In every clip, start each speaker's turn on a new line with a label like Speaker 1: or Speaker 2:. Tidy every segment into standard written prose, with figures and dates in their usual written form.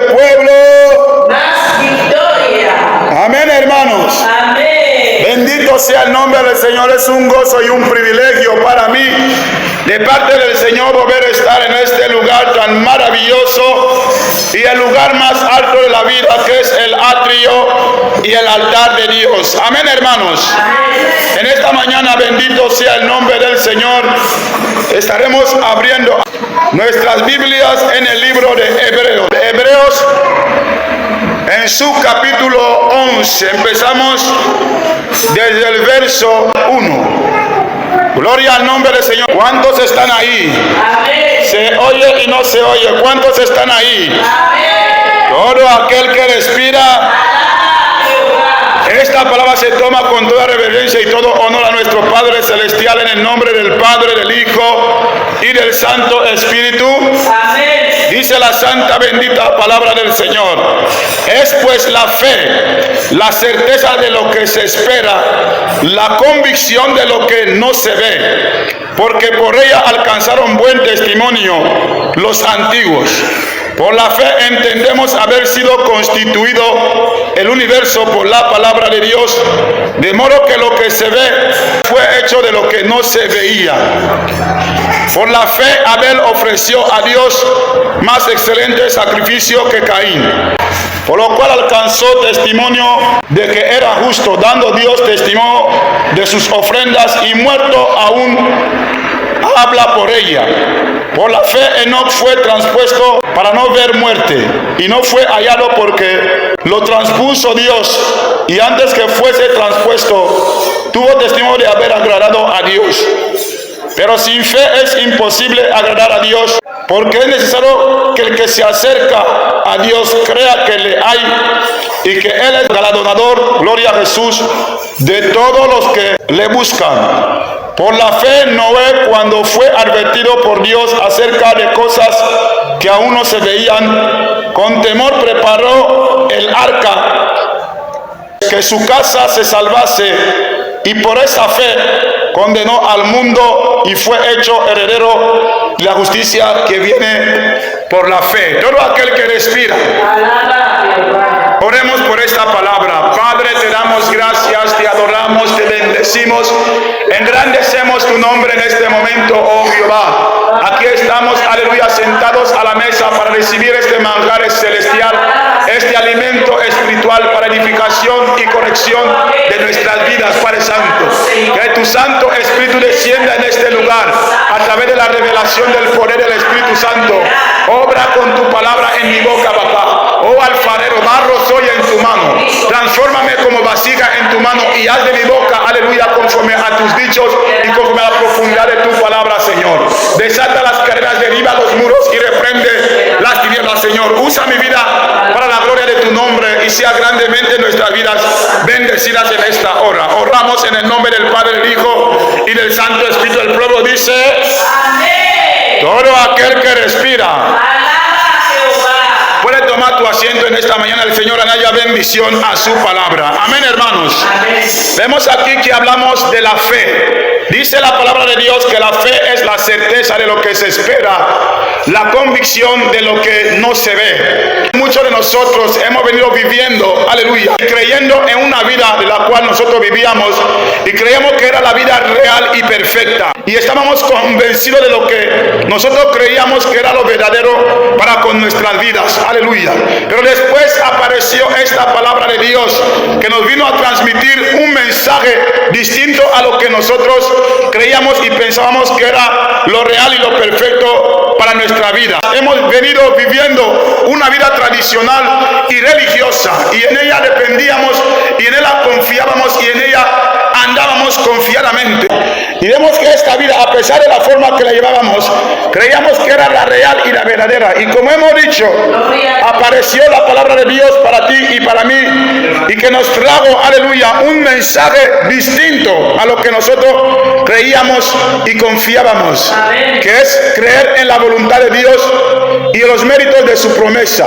Speaker 1: pueblo.
Speaker 2: más victoria.
Speaker 1: Amén, hermanos.
Speaker 2: Amén.
Speaker 1: Bendito sea el nombre del Señor. Es un gozo y un privilegio para mí, de parte del Señor, volver a estar en este lugar tan maravilloso y el lugar más alto de la vida, que es el atrio y el altar de Dios. Amén, hermanos.
Speaker 2: Amén.
Speaker 1: En esta mañana, bendito sea el nombre del Señor, estaremos abriendo nuestras Biblias en el libro de Hebreos. Hebreos, en su capítulo 11, empezamos desde el verso 1. Gloria al nombre del Señor. ¿Cuántos están ahí?
Speaker 2: Amén.
Speaker 1: ¿Se oye y no se oye? ¿Cuántos están ahí?
Speaker 2: Amén.
Speaker 1: Todo aquel que respira. Esta palabra se toma con toda reverencia y todo honor a nuestro Padre Celestial, en el nombre del Padre, del Hijo y del Santo Espíritu.
Speaker 2: Amén.
Speaker 1: Dice la santa bendita palabra del Señor: es pues la fe, la certeza de lo que se espera, la convicción de lo que no se ve, porque por ella alcanzaron buen testimonio los antiguos. Por la fe entendemos haber sido constituido el universo por la palabra de Dios, de modo que lo que se ve fue hecho de lo que no se veía. Por la fe Abel ofreció a Dios más excelente sacrificio que Caín, por lo cual alcanzó testimonio de que era justo, dando Dios testimonio de sus ofrendas, y muerto aún habla por ella. Por la fe Enoc fue traspuesto para no ver muerte, y no fue hallado porque lo transpuso Dios, y antes que fuese traspuesto tuvo testimonio de haber agradado a Dios. Pero sin fe es imposible agradar a Dios, porque es necesario que el que se acerca a Dios crea que le hay y que Él es galardonador, gloria a Jesús, de todos los que le buscan. Por la fe Noé, cuando fue advertido por Dios acerca de cosas que aún no se veían, con temor preparó el arca, que su casa se salvase, y por esa fe condenó al mundo y fue hecho heredero de la justicia que viene por la fe. Todo aquel que respira, oremos por esta palabra. Padre, te damos gracias, te adoramos, te bendecimos, engrandecemos tu nombre en este momento, oh Jehová. Aquí estamos, aleluya, sentados a la mesa para recibir este manjar celestial, este alimento espiritual para edificación y corrección de nuestras vidas, Padre Santo. Que tu Santo Espíritu descienda en este lugar a través de la revelación del poder del Espíritu Santo. Obra con tu palabra en mi boca, papá. Oh alfarero, barro soy en tu mano. Transfórmame como vasija en tu mano y haz de mi boca, aleluya, conforme a tus dichos y conforme a la profundidad de tu palabra, Señor. Desata las cadenas, derriba los muros y reprende las tinieblas, Señor. Usa mi vida para la gloria de tu nombre y sea grandemente nuestras vidas bendecidas en esta hora. Oramos en el nombre del Padre, del Hijo y del Santo Espíritu. El pueblo dice: amén. Todo aquel que respira puede tomar tu asiento en esta mañana. El Señor añada bendición a su palabra. Amén, hermanos. Amén. Vemos aquí que hablamos de la fe. Dice la palabra de Dios que la fe es la certeza de lo que se espera, la convicción de lo que no se ve. Muchos de nosotros hemos venido viviendo, aleluya, creyendo en una vida de la cual nosotros vivíamos y creíamos que era la vida real y perfecta. Y estábamos convencidos de lo que nosotros creíamos que era lo verdadero para con nuestras vidas. Aleluya. Pero después apareció esta palabra de Dios que nos vino a transmitir un mensaje distinto a lo que nosotros creíamos y pensábamos que era lo real y lo perfecto para nuestra vida. Hemos venido viviendo una vida tradicional y religiosa, y en ella dependíamos y en ella confiábamos y en ella andábamos confiadamente. Y vemos que esta vida, a pesar de la forma que la llevábamos, creíamos que era la real y la verdadera. Y como hemos dicho, apareció la palabra de Dios para ti y para mí, y que nos trajo, aleluya, un mensaje distinto a lo que nosotros creíamos y confiábamos, que es creer en la voluntad de Dios y en los méritos de su promesa.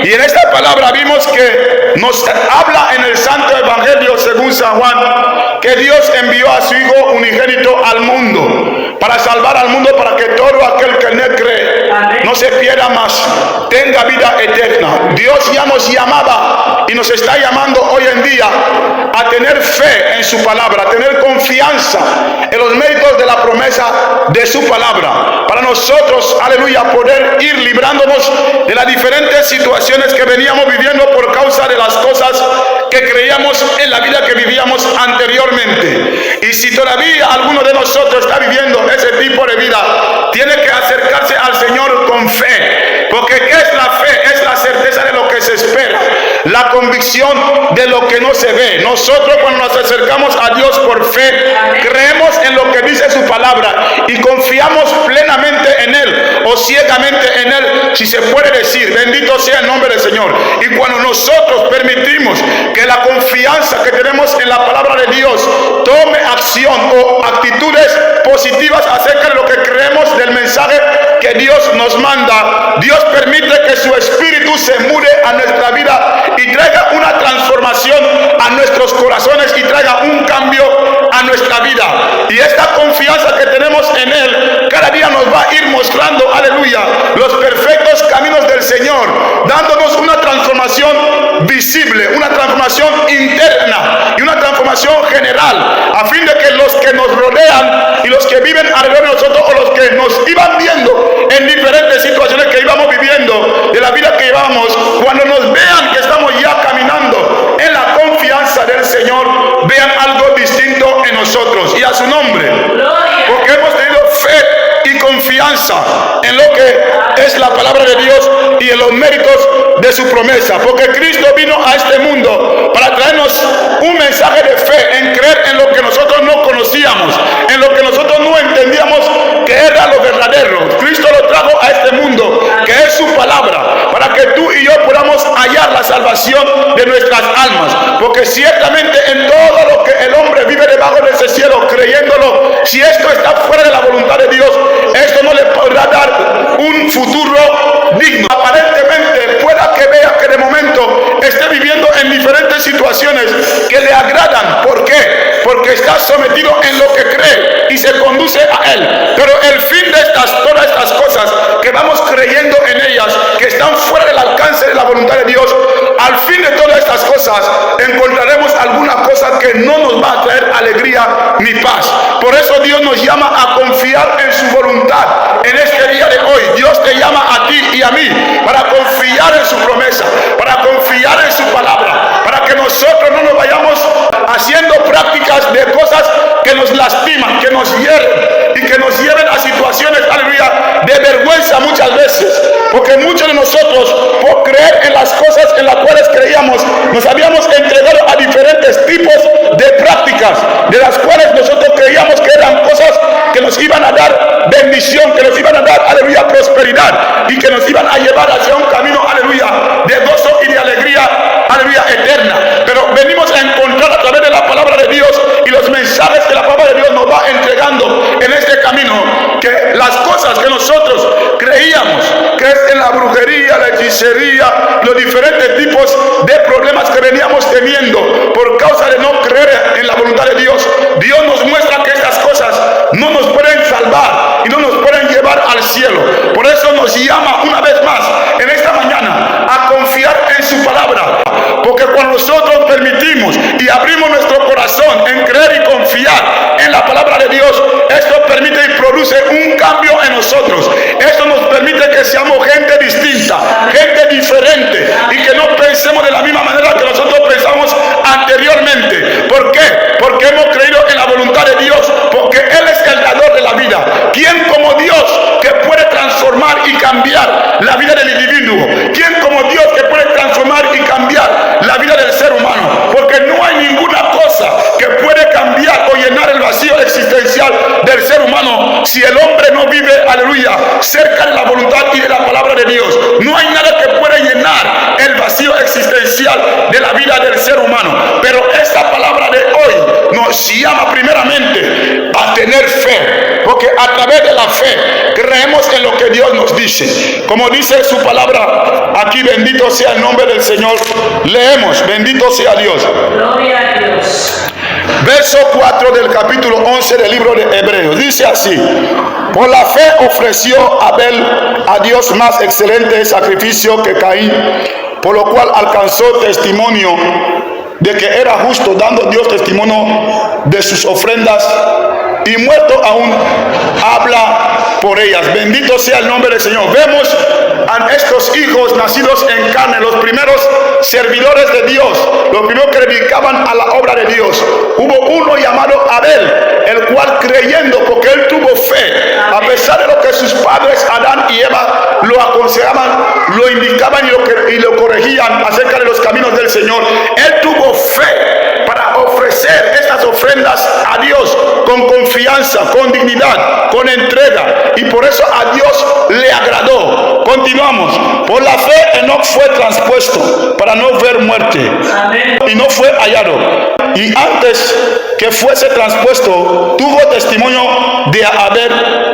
Speaker 1: Y en esta palabra vimos que nos habla en el Santo Evangelio según San Juan, que Dios envió a su Hijo unigénito al mundo para salvar al mundo, para que todo aquel que en él cree no se pierda más, tenga vida eterna. Dios ya nos llamaba y nos está llamando hoy en día a tener fe en su palabra, a tener confianza en los méritos de la promesa de su palabra, para nosotros, aleluya, poder ir librándonos de las diferentes situaciones que veníamos viviendo por causa de las cosas que creíamos en la vida que vivíamos anteriormente. Y si todavía alguno de nosotros está viviendo ese tipo de vida, tiene que acercarse al Señor con fe, porque ¿qué es la fe? Es la certeza de lo que se espera, la convicción de lo que no se ve. Nosotros, cuando nos acercamos a Dios por fe, creemos en lo que dice su palabra y confiamos plenamente en Él, o ciegamente en Él, si se puede decir. Bendito sea el nombre del Señor. Y cuando nosotros permitimos que la confianza que tenemos en la palabra de Dios tome acción o actitudes positivas acerca de lo que creemos del mensaje que Dios nos manda, Dios permite que su espíritu se mude a nuestra vida y traiga una transformación a nuestros corazones y traiga un cambio a nuestra vida. Y esta confianza que tenemos en Él cada día nos va a ir mostrando, aleluya, los perfectos caminos del Señor, dándonos una transformación visible, una transformación interna y una transformación general, a fin de que los que nos rodean y los que viven alrededor de nosotros, o los que nos iban viendo en diferentes situaciones que íbamos viviendo, de la vida que llevamos, cuando nos vean que estamos ya caminando en la confianza del Señor, vean algo distinto en nosotros, y a su nombre, porque hemos tenido fe y confianza en lo que es la palabra de Dios y en los méritos de su promesa, porque Cristo vino a este mundo para traernos un mensaje de fe, en creer en lo que nosotros no conocíamos, en lo que nosotros no entendíamos que era lo verdadero. Cristo lo trajo a este mundo, que es su palabra, para que tú y yo podamos hallar la salvación de nuestras almas, porque ciertamente en todo lo que el hombre vive debajo de ese cielo, creyéndolo, si esto está fuera de la voluntad de Dios, esto no le podrá dar un futuro digno. Aparentemente pueda que vea que de momento esté viviendo en diferentes situaciones que le agradan. ¿Por qué? Porque está sometido en lo que cree y se conduce a Él. Pero el fin de todas estas cosas que vamos creyendo en ellas, que están fuera del alcance de la voluntad de Dios, al fin de todas estas cosas encontraremos alguna cosa que no nos va a traer alegría ni paz. Por eso Dios nos llama a confiar en su voluntad. En este día de hoy, Dios te llama a ti y a mí para confiar en su promesa, para confiar en su palabra, para que nosotros no nos vayamos haciendo prácticas de cosas que nos lastiman, que nos hieren y que nos lleven a situaciones, aleluya, de vergüenza muchas veces, porque muchos de nosotros, por creer en las cosas en las cuales creíamos, nos habíamos entregado a diferentes tipos de prácticas, de las cuales nosotros creíamos que eran cosas que nos iban a dar bendición, que nos iban a dar, aleluya, prosperidad, y que nos iban a llevar hacia un camino, aleluya, de gozo y de alegría, aleluya, eterna. Pero venimos a encontrar a través de la palabra de Dios y los mensajes que la palabra de Dios nos va entregando en este camino, que las cosas que nosotros creíamos que es en la brujería, la hechicería, los diferentes tipos de problemas que veníamos teniendo por causa de no creer en la voluntad de Dios, Dios nos muestra que estas cosas no nos pueden salvar y no nos pueden llevar al cielo. Por eso nos llama una vez más en esta mañana a confiar en su palabra, porque cuando nosotros permitimos y abrimos nuestro corazón en creer y confiar en la palabra de Dios, esto permite y produce un cambio en nosotros. Esto nos permite que seamos gente distinta, gente diferente, y que no pensemos de la misma manera que nosotros pensamos anteriormente. ¿Por qué? Porque hemos creído en la voluntad de Dios, porque Él es el dador de la vida. ¿Quién como Dios que puede transformar y cambiar la vida del individuo? ¿Quién como Dios que puede transformar y cambiar la vida del ser humano? Porque no hay ninguna cosa que puede cambiar o llenar el vacío existencial del ser humano si el hombre no vive, aleluya, cerca de la voluntad y de la palabra de Dios. No hay nada que pueda llenar el vacío existencial de la vida del ser humano. Pero esta palabra de hoy nos llama primeramente a tener fe, porque a través de la fe creemos en lo que Dios nos dice. Como dice su palabra aquí, bendito sea el nombre del Señor. Leemos, bendito sea Dios.
Speaker 2: Gloria a Dios.
Speaker 1: Verso 4 del capítulo 11 del libro de Hebreos. Dice así: por la fe ofreció Abel a Dios más excelente sacrificio que Caín, por lo cual alcanzó testimonio de que era justo, dando Dios testimonio de sus ofrendas, y muerto aún habla por ellas. Bendito sea el nombre del Señor. Vemos a estos hijos nacidos en carne, los primeros servidores de Dios, los primeros que dedicaban a la obra de Dios. Hubo uno llamado Abel, el cual, creyendo, porque él tuvo fe, a pesar de lo que sus padres Adán y Eva lo aconsejaban, lo indicaban y lo corregían acerca de los caminos del Señor, él tuvo fe para ofrecer estas ofrendas a Dios con confianza, con dignidad, con entrega, y por eso a Dios le agradó. Continuamos. Por la fe Enoc fue transpuesto para no ver muerte. Amén. Y no fue hallado, y antes que fuese transpuesto tuvo testimonio de haber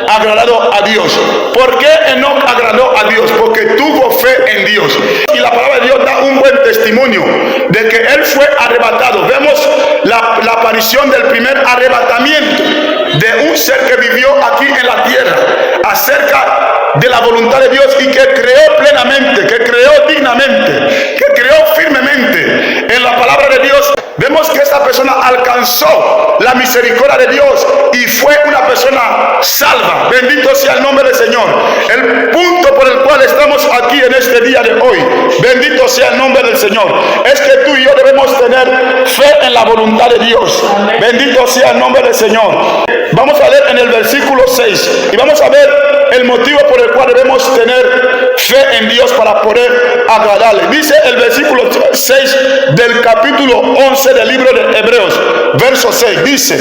Speaker 1: agradado a Dios. ¿Por qué Enoc agradó a Dios? Porque tuvo fe en Dios, y la palabra de Dios da un buen testimonio de que él fue arrebatado. Vemos la aparición del primer arrebatamiento de un ser que vivió aquí en la tierra acerca de la voluntad de Dios, y que creó plenamente, que creó dignamente, que creó firmemente en la palabra de Dios. Vemos que esta persona alcanzó la misericordia de Dios y fue una persona salva. Bendito sea el nombre del Señor. El punto por el cual estamos aquí en este día de hoy, bendito sea el nombre del Señor, es que tú y yo debemos tener fe en la voluntad de Dios. Bendito sea el nombre del Señor. Vamos a leer en el versículo 6 y vamos a ver el motivo por el cual debemos tener fe en Dios para poder agradarle. Dice el versículo 6 del capítulo 11 del libro de Hebreos, verso 6, dice: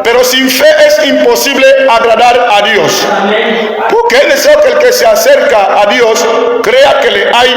Speaker 1: pero sin fe es imposible agradar a Dios, porque es necesario que el que se acerca a Dios crea que le hay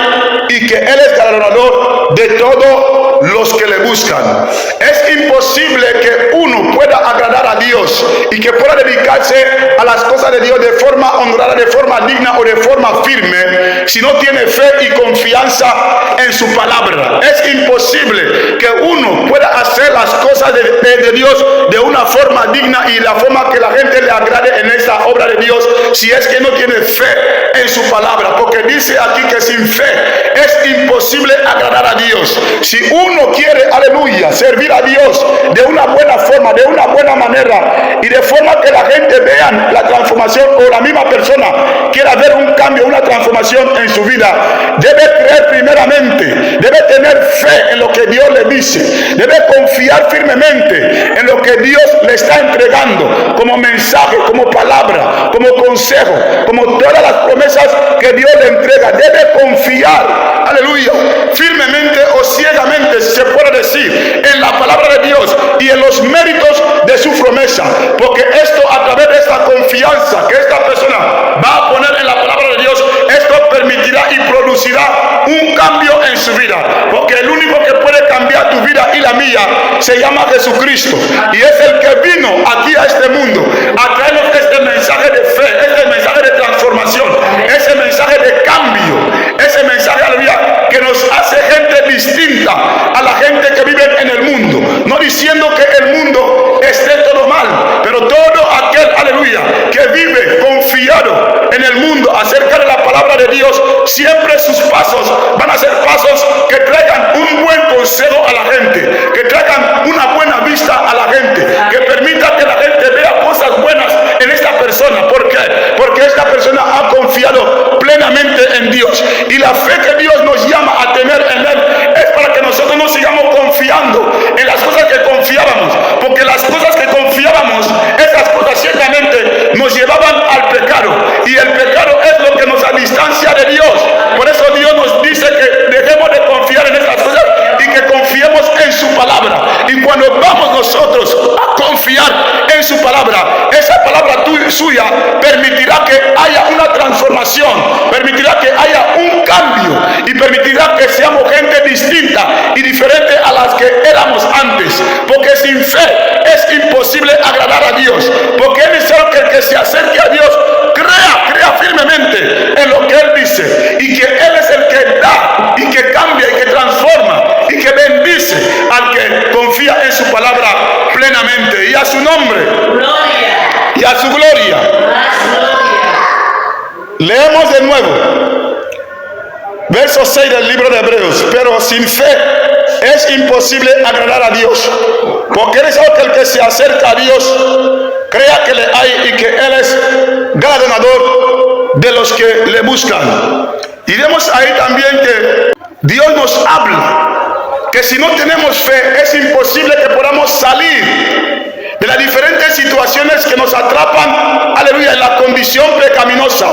Speaker 1: y que Él es galardonador de todos los que le buscan. Es imposible que uno pueda agradar a Dios y que pueda dedicarse a las cosas de Dios de forma honrada, de forma digna o de forma firme, si no tiene fe y confianza en su palabra. Es imposible que uno pueda hacer las cosas de Dios de una forma digna y la forma que la gente le agrade en esta obra de Dios, si es que no tiene fe en su palabra, porque dice aquí que sin fe es imposible agradar a Dios. Si uno quiere, aleluya, servir a Dios de una buena forma, de una buena manera, y de forma que la gente vea la transformación, o la misma persona quiera ver un cambio, una transformación en su vida, debe creer primeramente, debe tener fe en lo que Dios le dice, debe confiar firmemente en lo que Dios le está entregando como mensaje, como palabra, como consejo, como todas las promesas que Dios le entrega. Debe confiar, aleluya, firmemente o ciegamente, si se puede decir, en la palabra de Dios y en los méritos de su promesa, porque esto, a través de esta confianza que esta persona va a poner en la palabra de Dios, esto permitirá y producirá un cambio en su vida, porque el único que puede cambiar tu vida y la mía se llama Jesucristo, y es el que vino aquí a este mundo a traernos este mensaje de fe, este mensaje de transformación, ese mensaje de cambio, ese mensaje, aleluya, que nos hace gente distinta a la gente que vive en el mundo. No diciendo que el mundo esté todo mal, pero todo aquel, aleluya, que vive confiado en el mundo acerca de la palabra de Dios, siempre sus pasos van a ser pasos que traigan un buen consejo a la gente, que traigan una buena vista a la gente, que permita que la gente vea cosas buenas en esta persona. ¿Por qué? Porque esta persona ha confiado plenamente en Dios, y la fe que Dios nos llama a tener en Él es para que nosotros no sigamos confiando en las cosas que confiábamos, porque las cosas que confiábamos, esas cosas ciertamente nos llevaban al pecado, y el pecado es lo que nos distancia de Dios. Por eso Dios nos dice que dejemos de confiar en estas cosas y que confiemos en su palabra. Y cuando vamos nosotros a confiar en su palabra, esa palabra suya permitirá que haya una transformación, permitirá que haya un cambio, y permitirá que seamos gente distinta y diferente a las que éramos antes, porque sin fe es imposible agradar a Dios, porque es necesario que el que se acerque a Dios crea firmemente en lo que Él dice, y que Él es el que da y que cambia y que transforma y que bendice al que confía en su palabra su nombre
Speaker 2: Gloria.
Speaker 1: y a su gloria.
Speaker 2: Más gloria.
Speaker 1: Leemos de nuevo. Verso 6 del libro de Hebreos. Pero sin fe es imposible agradar a Dios. Porque es algo que el que se acerca a Dios crea que le hay y que Él es galardonador de los que le buscan. Y vemos ahí también que Dios nos habla que si no tenemos fe es imposible que podamos salir de las diferentes situaciones que nos atrapan, aleluya, en la condición pecaminosa.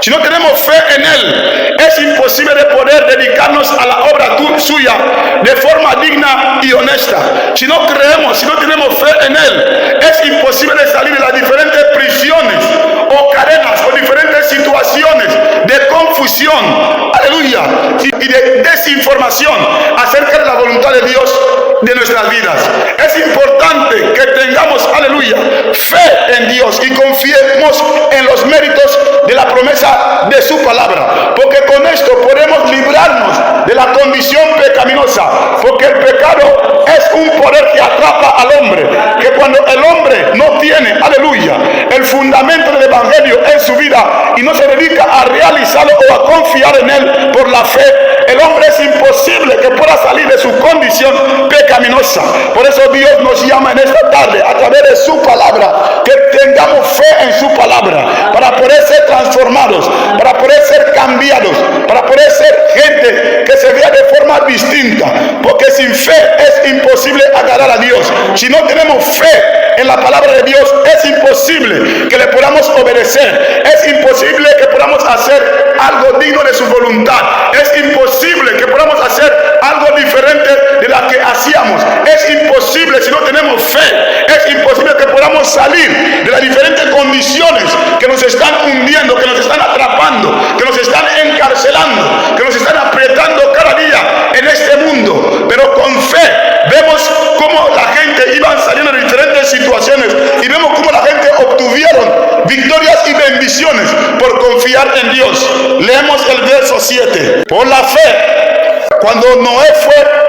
Speaker 1: Si no tenemos fe en Él, es imposible de poder dedicarnos a la obra suya de forma digna y honesta. Si no creemos, si no tenemos fe en Él, es imposible de salir de las diferentes prisiones o cadenas o diferentes situaciones de confusión, aleluya, y de desinformación acerca de la voluntad de Dios de nuestras vidas. Es importante que tengamos, aleluya, fe en Dios y confiemos en los méritos de la promesa de su palabra, porque con esto podemos librarnos de la condición pecaminosa, porque el pecado es un poder que atrapa al hombre, que cuando el hombre no tiene, aleluya, el fundamento del evangelio en su vida y no se dedica a realizarlo o a confiar en él por la fe, el hombre es imposible que pueda salir de su condición pecaminosa. Por eso Dios nos llama en esta tarde a través de su palabra, que tengamos fe en su palabra para poder ser transformados, para poder ser cambiados, para poder ser gente que se vea de forma distinta, porque sin fe es imposible agradar a Dios. Si no tenemos fe en la palabra de Dios, es imposible que le podamos obedecer, es imposible que podamos hacer algo digno de su voluntad, es imposible que podamos hacer algo diferente de la que hacíamos, es imposible si no tenemos fe, es imposible que podamos salir de las diferentes condiciones que nos están hundiendo, que nos están atrapando, que nos están encarcelando, que nos están apretando cada día en este mundo. Pero con fe vemos cómo la gente iba saliendo de diferentes situaciones y vemos cómo la gente obtuvieron victorias y bendiciones por confiar en Dios. Leemos el verso 7. Por la fe, cuando Noé fue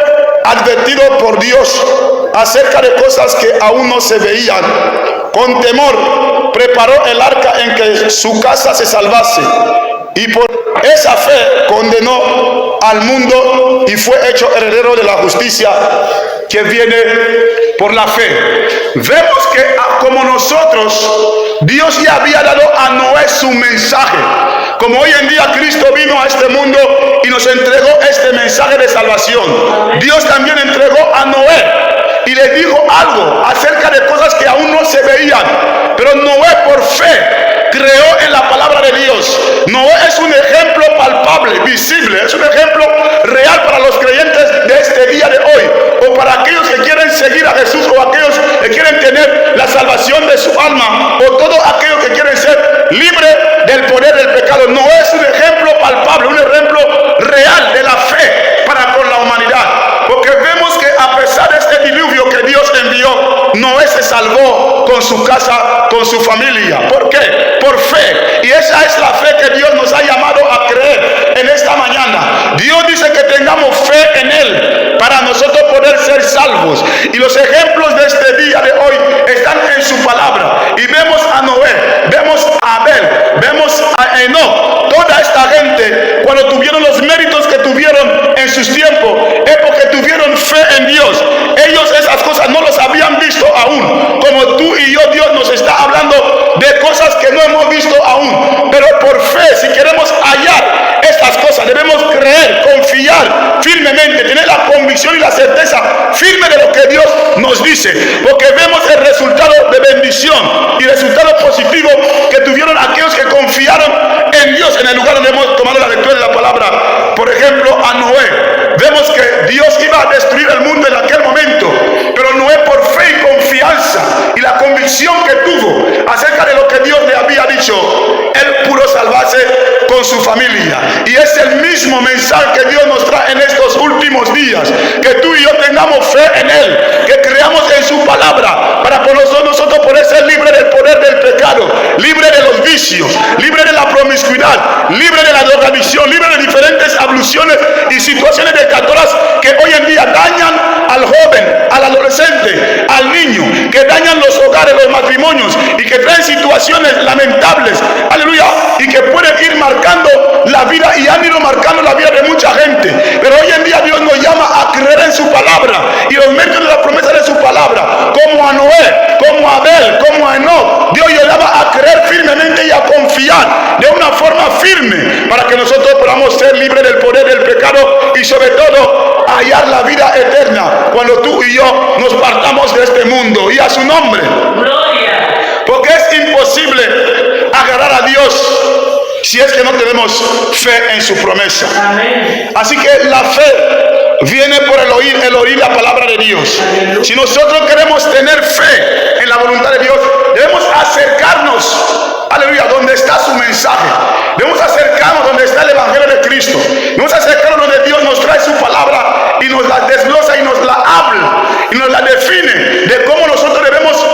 Speaker 1: advertido por Dios acerca de cosas que aún no se veían, con temor preparó el arca en que su casa se salvase, y por esa fe condenó al mundo y fue hecho heredero de la justicia que viene por la fe. Vemos que como nosotros, Dios ya había dado a Noé su mensaje. Como hoy en día Cristo vino a este mundo y nos entregó este mensaje de salvación, Dios también entregó a Noé y le dijo algo acerca de cosas que aún no se veían. Pero Noé por fe creó en la palabra de Dios. Noé es un ejemplo palpable, visible, es un ejemplo real para los creyentes de este día de hoy, o para aquellos que quieren seguir a Jesús, o aquellos que quieren tener la salvación de su alma, o todos aquellos que quieren ser libres del poder del pecado. Noé es un ejemplo palpable, un ejemplo real de la fe para con la humanidad, porque vemos que a pesar de este diluvio que Dios envió, Noé se salvó con su casa, con su familia. ¿Por qué? Por fe. Y esa es la fe que Dios nos ha llamado a creer en esta mañana. Dios dice que tengamos fe en Él para nosotros poder ser salvos. Y los ejemplos de este día de hoy están en su palabra. Y vemos a Noé, vemos a Abel, vemos a Enoc. Toda esta gente, cuando tuvieron los méritos que tuvieron en sus tiempos, es porque tuvieron fe en Dios. Ellos esas cosas no los habían visto aún. Como tú y yo, Dios nos está hablando de cosas que no hemos visto aún. Pero por fe, si queremos hallar estas cosas, debemos creer, confiar firmemente, tener la convicción y la certeza firme de lo que Dios nos dice. Porque vemos el resultado de bendición y resultado positivo que tuvieron aquellos que confiaron en Dios en el lugar donde hemos tomado la lectura de la palabra. Por ejemplo, a Noé. Vemos que Dios iba a destruir el mundo en aquel momento, pero Noé por fe y confianza y la convicción que tuvo acerca de lo que Dios le había dicho, él pudo salvarse con su familia. Y es el mismo mensaje que Dios nos trae en estos últimos días, que tú y yo tengamos fe en Él, que creamos en su palabra, para por nosotros poder ser libres del poder del pecado, libre de los vicios, libre de la promiscuidad, libre de la drogadicción, libre de diferentes abluciones y situaciones pecadoras que hoy en día dañan al joven, al adolescente, al niño, que dañan los hogares, los matrimonios y que traen situaciones lamentables, aleluya, y que pueden ir marcando la vida y han ido marcando la vida de mucha gente. Pero hoy en día Dios nos llama a creer en su palabra y los medios de la promesa de su palabra, como a Noé, como a Abel, como a Enoch. Dios nos llama a creer firmemente y a confiar de una forma firme para que nosotros podamos ser libres del poder del pecado y sobre todo hallar la vida eterna cuando tú y yo nos partamos de este mundo. Y a su nombre.
Speaker 2: Gloria.
Speaker 1: Porque es imposible agarrar a Dios si es que no tenemos fe en su promesa.
Speaker 2: Amén.
Speaker 1: Así que la fe viene por el oír la palabra de Dios. Si nosotros queremos tener fe en la voluntad de Dios, debemos acercarnos, aleluya, donde está su mensaje. Debemos acercarnos donde está el Evangelio de Cristo. Debemos acercarnos donde Dios nos trae su palabra y nos la desglosa y nos la habla y nos la define de cómo nosotros debemos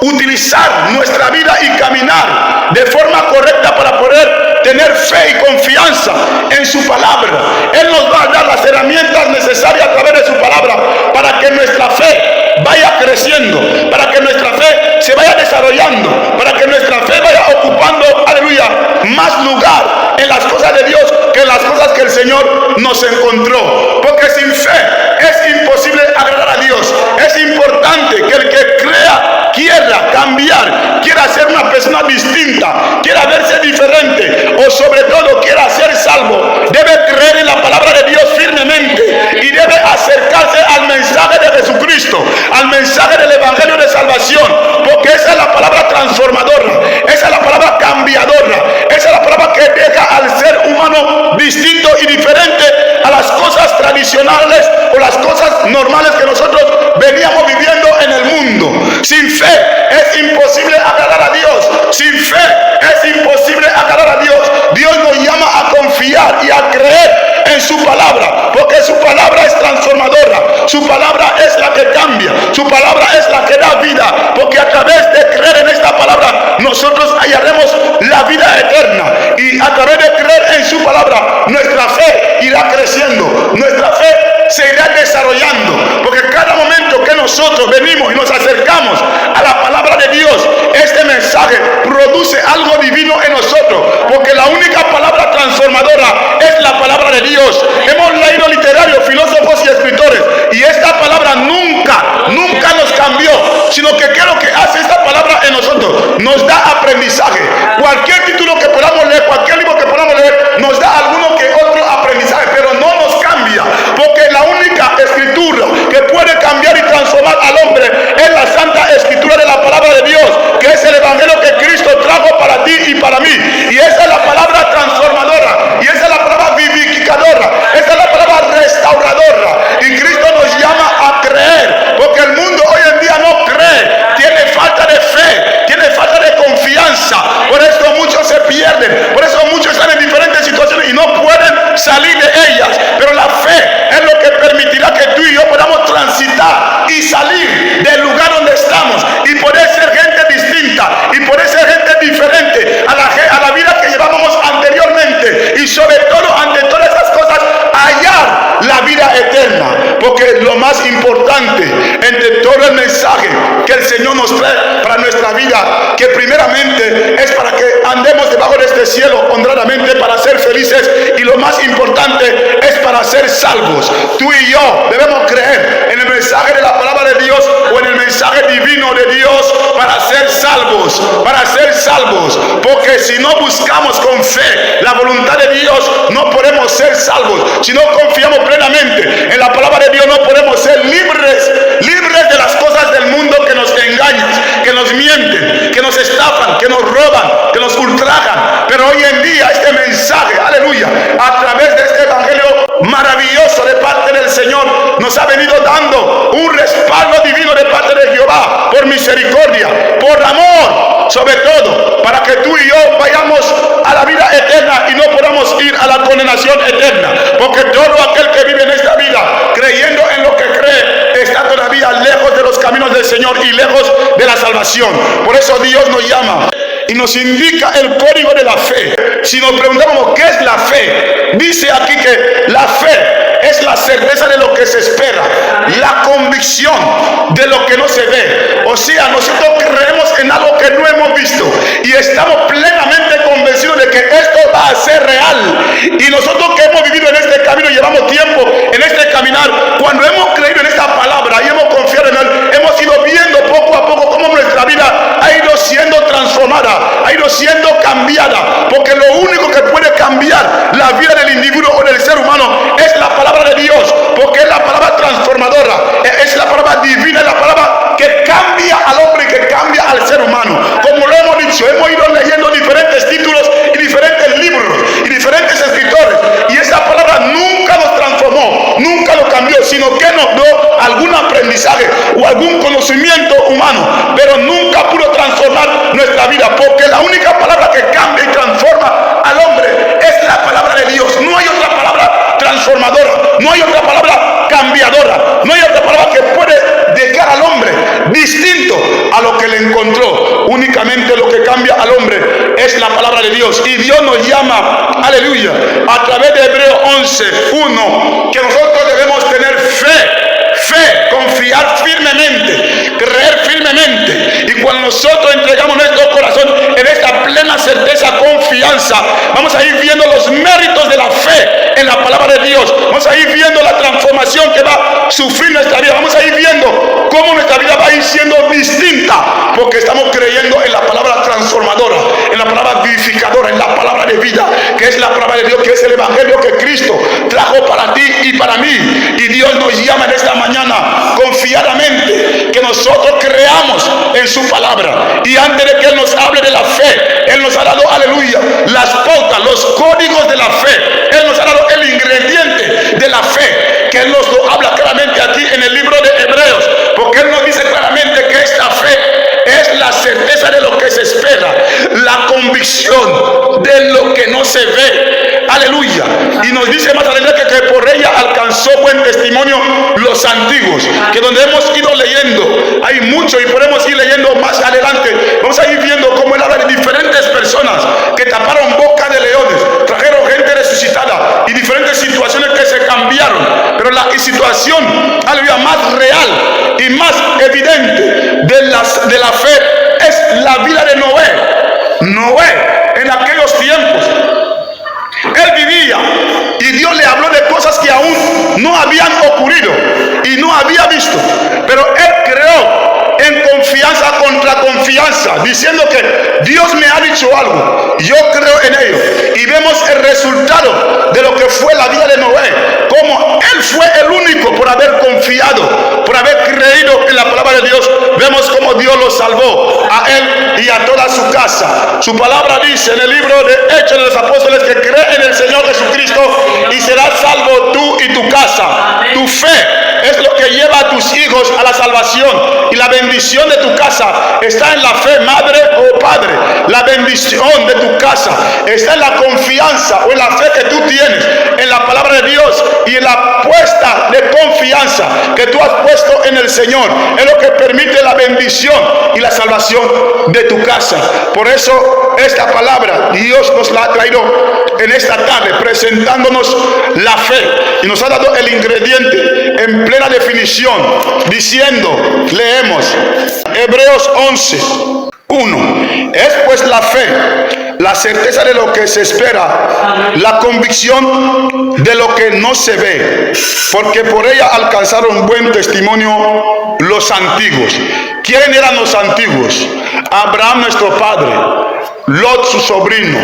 Speaker 1: utilizar nuestra vida y caminar de forma correcta para poder tener fe y confianza en su palabra. Él nos va a dar las herramientas necesarias a través de su palabra para que nuestra fe vaya creciendo, para que nuestra fe se vaya desarrollando, para que nuestra fe vaya ocupando, aleluya, más lugar en las cosas de Dios que en las cosas que el Señor nos encontró. Porque sin fe es imposible agradar a Dios. Es importante que el que crea, quiera cambiar, quiera ser una persona distinta, quiera verse diferente o sobre todo quiera ser salvo, debe creer en la palabra de Dios firmemente y debe acercarse al mensaje de Jesucristo, al mensaje del Evangelio de salvación, porque esa es la palabra transformadora, esa es la palabra cambiadora, esa es la palabra que deja al ser humano distinto y diferente a las cosas tradicionales o las cosas normales que nosotros veníamos viviendo en el mundo. Sin fe es imposible agradar a Dios. Sin fe es imposible agradar a Dios. Dios nos llama a confiar y a creer en su palabra, porque su palabra es transformadora, su palabra es la que cambia, su palabra es la que da vida, porque a través de creer en esta palabra nosotros hallaremos la vida eterna y a través de creer en su palabra nuestra fe irá creciendo, nuestra fe se irá desarrollando, porque cada momento que nosotros venimos y nos acercamos a la palabra de Dios, este mensaje produce algo divino en nosotros, porque la única palabra transformadora es la palabra de Dios. Hemos leído literarios, filósofos y escritores, y esta palabra nunca nos cambió, sino que ¿qué es lo que hace esta palabra en nosotros? Nos da aprendizaje. Cualquier título que podamos leer, cualquier libro que podamos leer, nos da alguno que otro aprendizaje, pero no nos cambia, porque la única escritura que puede cambiar y transformar al hombre es la santa escritura de la palabra de Dios, que es el evangelio que Cristo trajo para ti y para mí, y esa es la palabra transformadora, y esa es la palabra vivificadora, esa es la palabra restauradora, y Cristo nos llama a creer, porque el mundo hoy en día no cree, tiene falta de fe, tiene falta de confianza, por eso muchos se pierden, por eso muchos están en diferentes situaciones y no pueden salir de ellas, pero la fe es lo que permitirá que tú y yo podamos transitar y salir del lugar donde estamos y poder ser gente distinta y poder ser gente diferente a la vida que llevábamos anteriormente, y sobre todo ante todas esas cosas hallar la vida eterna, porque lo más importante entre todo el mensaje que el Señor nos trae para nuestra vida, que primeramente es para que andemos debajo de este cielo honradamente para ser felices, y lo más importante es para ser salvos. Tú y yo debemos creer en el mensaje de la palabra de Dios o en el mensaje divino de Dios para ser salvos, porque si no buscamos con fe la voluntad de Dios no podemos ser salvos. Si no confiamos plenamente en la palabra de Dios no podemos ser libres de las cosas del mundo que nos engañan, que nos mienten, que nos estafan, que nos roban, que nos ultrajan. Pero hoy en día este mensaje, aleluya, a través de este evangelio maravilloso de parte del Señor, nos ha venido dando un respaldo divino de parte de Jehová, por misericordia, por amor, sobre todo, para que tú y yo vayamos a la vida eterna y no podamos ir a la condenación eterna, porque todo aquel que vive en esta vida creyendo en lo que cree está todavía lejos de los caminos del Señor y lejos de la salvación. Por eso Dios nos llama y nos indica el código de la fe. Si nos preguntamos qué es la fe, dice aquí que la fe es la certeza certeza de lo que se espera, la convicción de lo que no se ve. O sea, nosotros creemos en algo que no hemos visto y estamos plenamente convencidos de que esto va a ser real. Y nosotros que hemos vivido en este camino, llevamos tiempo en este caminar, cuando hemos creído en esta palabra y hemos confiado en él, hemos ido viendo poco a poco cómo nuestra vida ha ido siendo transformada, ha ido siendo cambiada, porque lo único que puede cambiar la vida del individuo o del ser humano es la palabra de Dios, porque es la palabra transformadora, es la palabra divina, es la palabra que cambia al hombre y que cambia al ser humano. Como lo hemos dicho, hemos ido leyendo diferentes títulos y diferentes libros y diferentes escritores, y esa palabra nunca nos transformó, nunca nos cambió, sino que nos dio algún aprendizaje o algún conocimiento humano, pero nunca pudo transformar nuestra vida, porque la única palabra que cambia y transforma al hombre es la palabra de Dios. No hay otra palabra transformadora, no hay otra palabra cambiadora, no hay otra palabra que puede dejar al hombre distinto a lo que le encontró. Únicamente lo que cambia al hombre es la palabra de Dios, y Dios nos llama, aleluya, a través de Hebreos 11:1, que nosotros debemos tener fe, confiar firmemente, creer firmemente. Y cuando nosotros entregamos nuestro corazón en esta plena certeza, confianza, vamos a ir viendo los méritos de la fe en la palabra de Dios. Vamos a ir viendo la transformación que va a sufrir nuestra vida. Vamos a ir viendo cómo nuestra vida va a ir siendo distinta, porque estamos creyendo en la palabra transformadora, en la palabra vivificadora, en la palabra de vida, que es la palabra de Dios, que es el evangelio que Cristo trajo para ti y para mí. Y Dios nos llama en esta mañana confiadamente que nosotros creamos en su palabra, y antes de que Él nos hable de la fe, Él nos ha dado, aleluya, las pautas, los códigos de la fe. Él nos ha dado el ingrediente de la fe, que Él nos lo habla claramente aquí en el libro de Hebreos, porque Él nos dice claramente que esta fe es la certeza de lo que se espera, la convicción de lo que no se ve, aleluya. Y nos dice más adelante que por ella alcanzó buen testimonio los antiguos, que donde hemos ido leyendo hay mucho, y podemos ir leyendo más adelante. Vamos a ir viendo cómo Él habla de diferentes personas que taparon boca de leones, trajeron gente resucitada y diferentes situaciones que se cambiaron. Pero la situación, aleluya, más real y más evidente de la fe es la vida de Noé en aquellos tiempos. Él vivía y Dios le habló de cosas que aún no habían ocurrido y no había visto, pero él creó en confianza contra confianza, diciendo que Dios me ha dicho algo, yo creo en ello. Y vemos el resultado de lo que fue la vida de Noé, como él fue el único por haber confiado, por haber creído en la palabra de Dios. Vemos como Dios lo salvó a él y a toda su casa. Su palabra dice en el libro de Hechos de los Apóstoles que cree en el Señor Jesucristo y serás salvo tú y tu casa. Tu fe es lo que lleva a tus hijos a la salvación, y la bendición de tu casa está en la fe, madre o padre. La bendición de tu casa está en la confianza o en la fe que tú tienes en la palabra de Dios, y en la puesta de confianza que tú has puesto en el Señor es lo que permite la bendición y la salvación de tu casa. Por eso esta palabra Dios nos la ha traído en esta tarde, presentándonos la fe, y nos ha dado el ingrediente en plena definición, diciendo, leemos Hebreos 11:1, es pues la fe, la certeza de lo que se espera, la convicción de lo que no se ve, porque por ella alcanzaron buen testimonio los antiguos. ¿Quién eran los antiguos? Abraham, nuestro padre; Lot, su sobrino;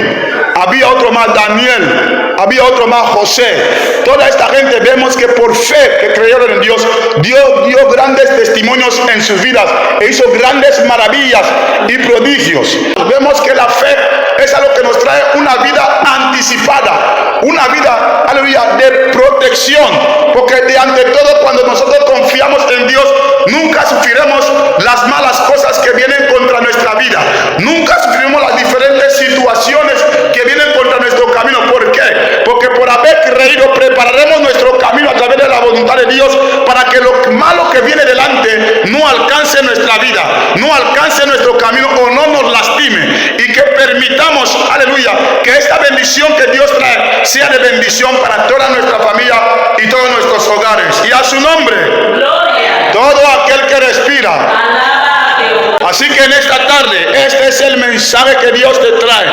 Speaker 1: había otro más, Daniel; había otro más, José. Toda esta gente vemos que por fe que creyeron en Dios, Dios dio grandes testimonios en sus vidas e hizo grandes maravillas y prodigios. Vemos que la fe es algo que nos trae una vida anticipada, una vida, aleluya, de protección, porque de ante todo, cuando nosotros confiamos en Dios, nunca sufriremos las malas cosas que vienen contra nuestra vida, nunca sufriremos las diferentes situaciones que vienen contra nuestro camino. ¿Por qué? Porque por haber creído prepararemos nuestro camino a través de la voluntad de Dios, para que lo malo que viene delante no alcance nuestra vida, no alcance nuestro camino o no nos lastime, y que permitamos, aleluya, que esta bendición que Dios trae sea de bendición para toda nuestra familia y todos nuestros hogares. ángeles y a su nombre
Speaker 2: Gloria.
Speaker 1: todo aquel que respira.
Speaker 2: Alaba a Jehová.
Speaker 1: Así que en esta tarde, este es el mensaje que Dios te trae.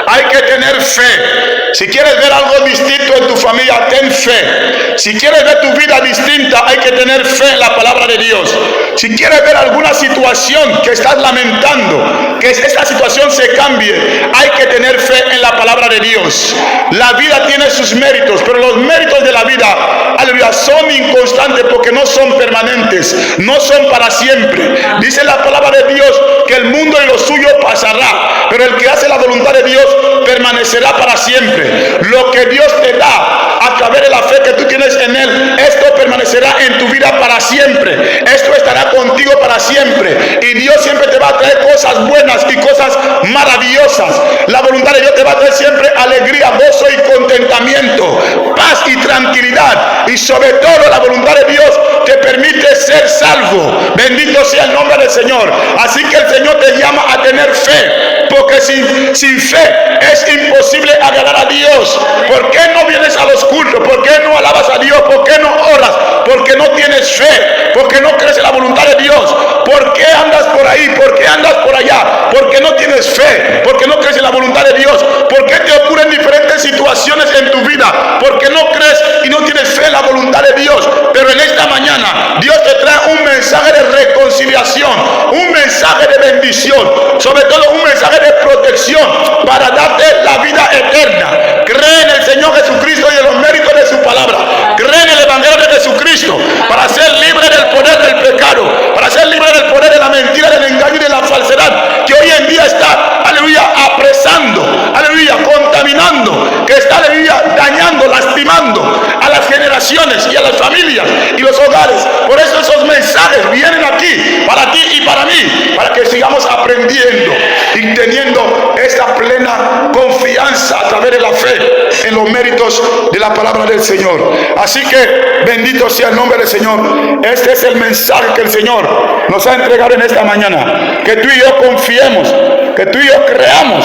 Speaker 1: Hay que tener fe. Si quieres ver algo distinto en tu familia, ten fe. Si quieres ver tu vida distinta, hay que tener fe en la palabra de Dios. Si quieres ver alguna situación que estás lamentando, que esta situación se cambie, hay que tener fe en la palabra de Dios. La vida tiene sus méritos, pero los méritos de la vida, aleluya, son inconstantes porque no son permanentes, no son para siempre. Dice la palabra de Dios que el mundo y lo suyo pasará, pero el que hace la voluntad de Dios permanecerá para siempre. Lo que Dios te da a través de la fe que tú tienes en Él, esto permanecerá en tu vida para siempre. Esto estará contigo para siempre. Y Dios siempre te va a traer cosas buenas y cosas maravillosas. La voluntad de Dios te va a traer siempre alegría, gozo y contentamiento, paz y tranquilidad. Y sobre todo la voluntad de Dios te permite ser salvo. Bendito sea el nombre del Señor. Así que el Señor te llama a tener fe, porque sin fe es imposible agradar a Dios. ¿Por qué no vienes a los cultos? ¿Por qué no alabas a Dios? ¿Por qué no oras? Porque no tienes fe, porque no crees en la voluntad de Dios. ¿Por qué andas por ahí? ¿Por qué andas por allá? Porque no tienes fe, porque no crees en la voluntad de Dios. ¿Por qué te ocurren diferentes situaciones en tu vida? Porque no crees y no tienes fe en la voluntad de Dios. Pero en esta mañana Dios te trae un mensaje de reconciliación, un mensaje de bendición, sobre todo un mensaje de protección para darte la vida eterna. Cree en el Señor Jesucristo y en los méritos de su palabra. Cree en el Evangelio de Jesucristo para ser libre del poder del pecado, para ser libre del poder de la mentira, del engaño y de la falsedad que hoy en día está, aleluya, apresando, aleluya, contaminando, que está, aleluya, dañando, lastimando a las generaciones y a las familias y los hogares. Por eso esos mensajes vienen aquí, para ti y para mí, para que sigamos aprendiendo y teniendo esta plena confianza a través de la fe en los méritos de la palabra del Señor. Así que bendito sea el nombre del Señor. Este es el mensaje que el Señor nos ha entregado en esta mañana. Que tú y yo confiemos, que tú y yo creamos,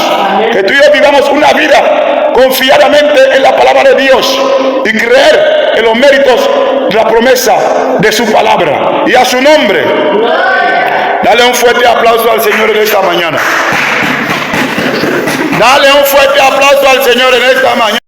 Speaker 1: que tú y yo vivamos una vida confiadamente en la palabra de Dios y creer en los méritos de la promesa de su palabra. Y a su nombre, dale un fuerte aplauso al Señor en esta mañana. Dale un fuerte aplauso al Señor en esta mañana.